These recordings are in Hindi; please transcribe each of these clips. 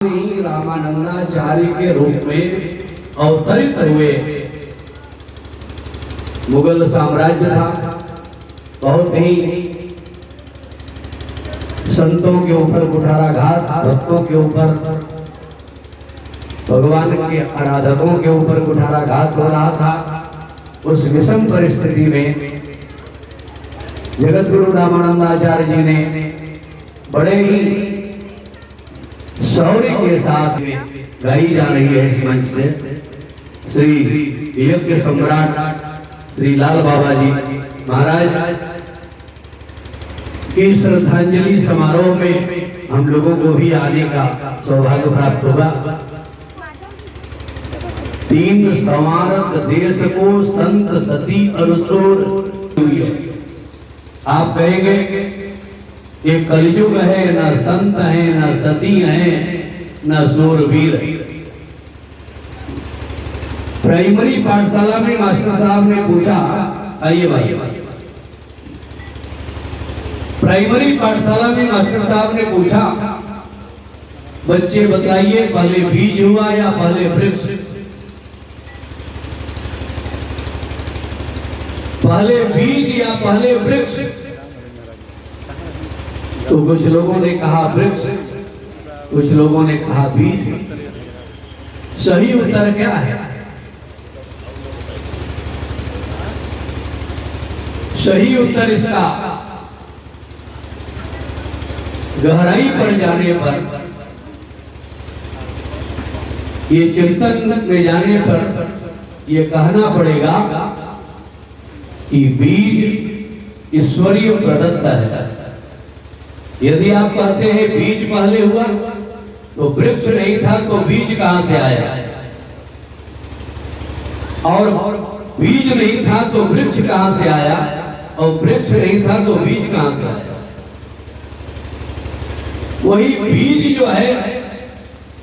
ही रामानंदाचार्य के रूप में अवतरित हुए। मुगल साम्राज्य था, बहुत ही संतों के ऊपर कुठाराघात, भक्तों के ऊपर, भगवान के आराधकों के ऊपर कुठाराघात हो रहा था। उस विषम परिस्थिति में जगत गुरु रामानंदाचार्य जी ने बड़े ही शौर्य के साथ गाई जा रही है इस मंच से श्री यज्ञ सम्राट श्री लाल बाबा जी महाराज की श्रद्धांजलि समारोह में हम लोगों को भी आने का सौभाग्य प्राप्त होगा। तीन संवारक देश को संत सती अरुसोर, आप कहेंगे ये कलयुग है, न संत है, न सती है, न सूरवीर। प्राइमरी पाठशाला में मास्टर साहब ने पूछा, आइए भाई, प्राइमरी पाठशाला में मास्टर साहब ने पूछा, बच्चे बताइए पहले बीज हुआ या पहले वृक्ष? पहले बीज या पहले वृक्ष? तो कुछ लोगों ने कहा वृक्ष, कुछ लोगों ने कहा बीज। सही उत्तर क्या है? सही उत्तर इसका गहराई पर जाने पर, ये चिंतन में जाने पर ये कहना पड़ेगा कि बीज ईश्वरीय प्रदत्त है। यदि आप कहते हैं बीज पहले हुआ तो वृक्ष नहीं था तो बीज कहां से आया, और बीज नहीं था तो वृक्ष कहां से आया, और वृक्ष नहीं था तो बीज कहां से आया? वही बीज जो है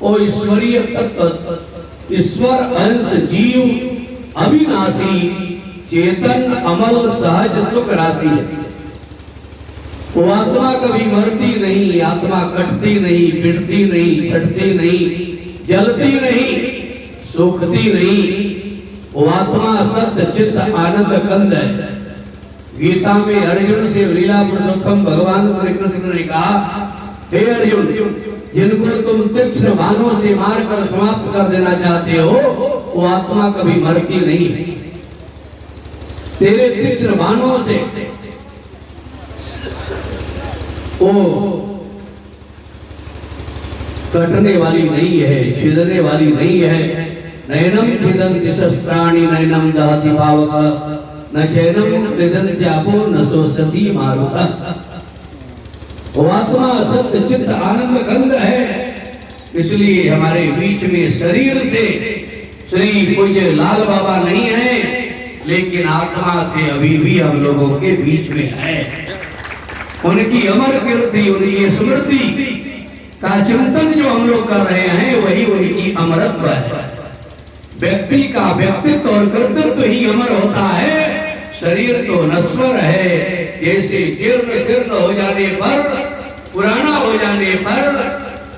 वो ईश्वरीय तत्व, ईश्वर अंश, जीव, अविनाशी, चेतन, अमल, सहज, सुख राशि है। वो आत्मा कभी मरती नहीं, आत्मा कटती नहीं, पिटती नहीं, छटती नहीं, जलती नहीं, सूखती नहीं। वो आत्मा सत्य चित्त आनंद कंद है। गीता में अर्जुन से लीला पुरुषोत्तम भगवान श्री कृष्ण ने कहा, हे अर्जुन, जिनको तुम तीक्ष्ण बाणों से मारकर समाप्त कर देना चाहते हो, वो आत्मा कभी मरती नहीं। तेरे तीक्ष्ण बाणों से वो कटने वाली नहीं है, छिदने वाली नहीं है। नैनम छिदन्ति शस्त्राणि नैनम दहति पावक, न चैनम क्रीदन्त्यापो न शोषति मारुतः। वो आत्मा सत्य चित्त आनंद गंध है। इसलिए हमारे बीच में शरीर से श्री पूज्य लाल बाबा नहीं है, लेकिन आत्मा से अभी भी हम लोगों के बीच में है। उनकी अमर कीर्ति, उनकी स्मृति का चिंतन जो हम लोग कर रहे हैं, वही उनकी अमरत्व है। व्यक्ति का व्यक्तित्व और कर्तव्य ही अमर होता है, शरीर तो नश्वर है। जैसे जीर्ण शीर्ण हो जाने पर, पुराना हो जाने पर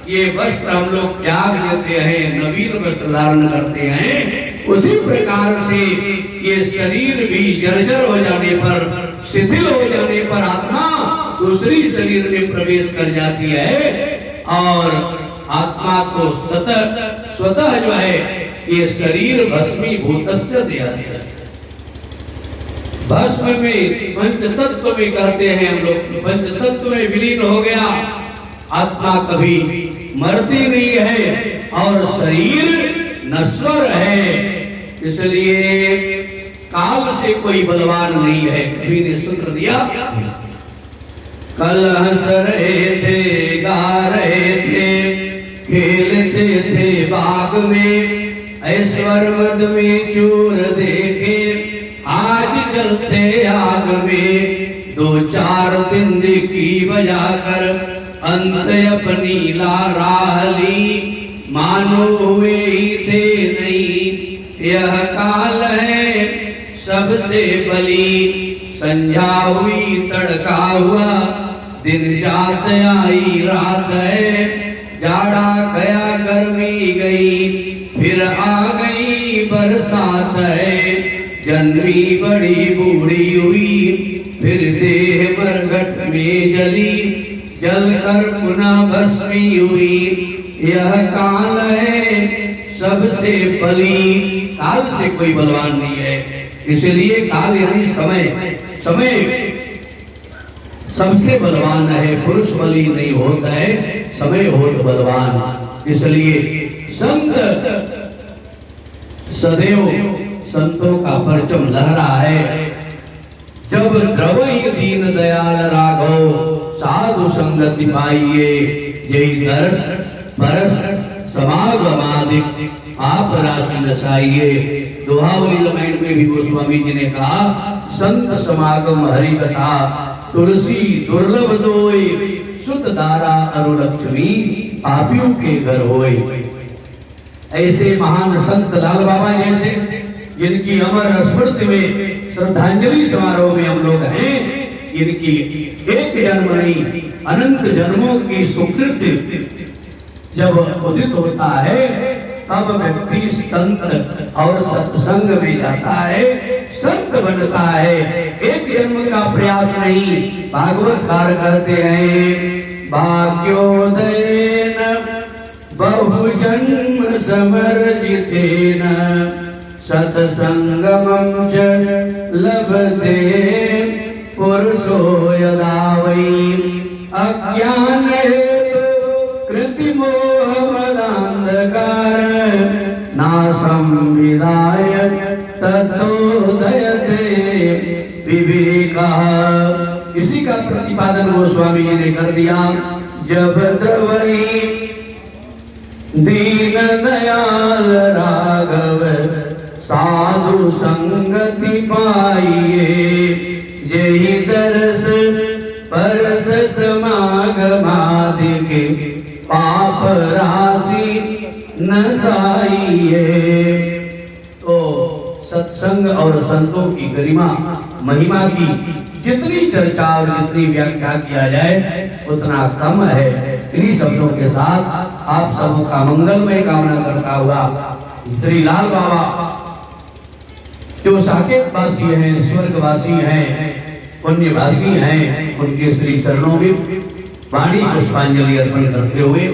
ये वस्त्र हम लोग त्याग देते हैं, नवीन वस्त्र धारण करते हैं। उसी प्रकार से ये शरीर भी जर्जर हो जाने पर, शिथिल हो जाने पर आत्मा दूसरी शरीर में प्रवेश कर जाती है, और आत्मा को स्वतः जो है ये शरीर भस्मीभूतश्च देहस्य, भस्म में पंच तत्व में कहते हैं हम लोग, पंच तत्व में विलीन हो गया। आत्मा कभी मरती नहीं है और शरीर नश्वर है। इसलिए काल से कोई बलवान नहीं है। कवि ने सूत्र दिया, कल हंस रहे थे, गा रहे थे, खेलते थे बाग में, ऐश्वर मद में चूर देखे, आज जलते आग में। दो चार दिन की बजा कर अंत अपनी ला राहली, मानो हुए ही थे नहीं, यह काल है सबसे बली। संध्या हुई तड़का हुआ, दिन जात आई रात है, जाड़ा गया गर्मी गई, फिर आ गई बरसात है। जन्मी बड़ी बूढ़ी हुई, फिर देह मरघट में जली, जल कर पुनः भस्मी हुई। यह काल है सबसे बली, काल से कोई बलवान नहीं है। इसलिए काल यानी समय, समय सबसे बलवान है, पुरुष बली नहीं होता है, समय होत बलवान। इसलिए संत सदैव संतों का परचम लहरा है। जब द्रवई दीन दयाल राघव, साधु संगति पाइए, यही दर्श परस समागमादिक आप राशि नसाइए। दोहावली रामायण में भी गोस्वामी जी ने कहा, संत समागम हरि कथा, तुलसी दुर्लभ दोय, सुत दारा अरुलक्ष्मी, पापियों के घर होए। ऐसे महान संत लाल बाबा जैसे, जिनकी अमर स्मृति में श्रद्धांजलि समारोह में हम लोग हैं, इनकी एक जन्म नहीं अनंत जन्मों की सुकृति जब उदित होता है, तब व्यक्ति संत और सत्संग में जाता है, संत बनता है। एक जन्म का प्रयास नहीं, भागवतकार कहते हैं, भाग्योदयेन बहुजन्म समर्जितेन, सत्संगमं च लभते पुरुषो यदा वै, अज्ञान कृतिमोह मदान्धकार, नासं विदाय ततोदयते विवेकः। इसी का प्रतिपादन गोस्वामी जी ने कर दिया। जब द्रवई दीन दयाल राघव, साधु संगति पाइए, यही दर्श परस समागमादिके, पाप राशि नसाइए। तो सत्संग और संतों की गरिमा महिमा की जितनी चर्चा और जितनी व्याख्या किया जाए उतना कम है। इन्हीं शब्दों के साथ आप सबों का मंगलमय कामना करता हुआ, श्री लाल बाबा जो साकेत वासी हैं, स्वर्गवासी हैं, पुण्यवासी हैं, उनके श्री चरणों में वाणी पुष्पांजलि अर्पण करते हुए